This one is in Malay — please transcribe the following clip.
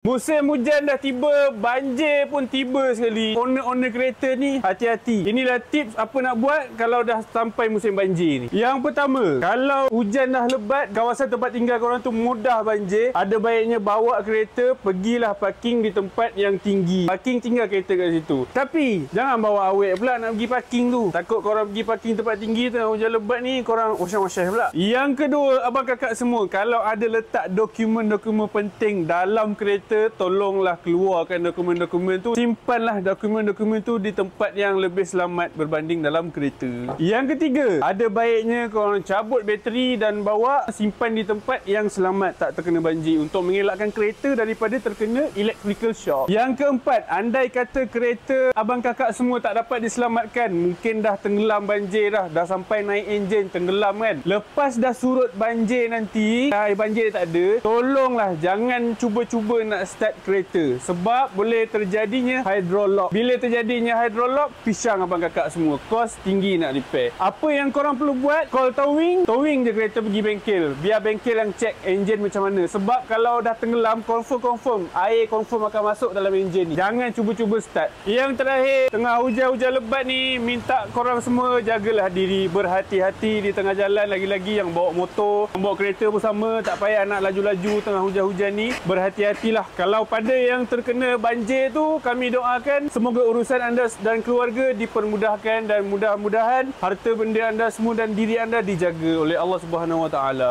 Musim hujan dah tiba, banjir pun tiba sekali. Owner-owner kereta ni hati-hati. Inilah tips apa nak buat kalau dah sampai musim banjir ni. Yang pertama, kalau hujan dah lebat, kawasan tempat tinggal korang tu mudah banjir. Ada baiknya bawa kereta, pergilah parking di tempat yang tinggi. Parking, tinggal kereta kat situ. Tapi jangan bawa awet pula nak pergi parking tu. Takut korang pergi parking tempat tinggi tengah hujan lebat ni, korang wasyah-wasyah pula. Yang kedua, abang kakak semua, kalau ada letak dokumen-dokumen penting dalam kereta, tolonglah keluarkan dokumen-dokumen tu. Simpanlah dokumen-dokumen tu di tempat yang lebih selamat berbanding dalam kereta. Yang ketiga, ada baiknya korang cabut bateri dan bawa simpan di tempat yang selamat, tak terkena banjir, untuk mengelakkan kereta daripada terkena electrical shock. Yang keempat, andai kata kereta abang kakak semua tak dapat diselamatkan, mungkin dah tenggelam banjir dah sampai naik enjin tenggelam kan. Lepas dah surut banjir nanti, air banjir tak ada, tolonglah jangan cuba-cuba nak start kereta, sebab boleh terjadinya hydrolock. Bila terjadinya hydrolock, pisang abang kakak semua, kos tinggi nak repair. Apa yang korang perlu buat, call towing je kereta pergi bengkel, biar bengkel yang check enjin macam mana. Sebab kalau dah tenggelam, confirm air confirm akan masuk dalam enjin ni. Jangan cuba-cuba start. Yang terakhir, tengah hujan-hujan lebat ni, minta korang semua jagalah diri, berhati-hati di tengah jalan. Lagi-lagi yang bawa motor, bawa kereta pun sama, tak payah nak laju-laju tengah hujan-hujan ni. Berhati-hatilah. Kalau pada yang terkena banjir tu, kami doakan semoga urusan anda dan keluarga dipermudahkan, dan mudah-mudahan harta benda anda semua dan diri anda dijaga oleh Allah Subhanahu Wa Taala.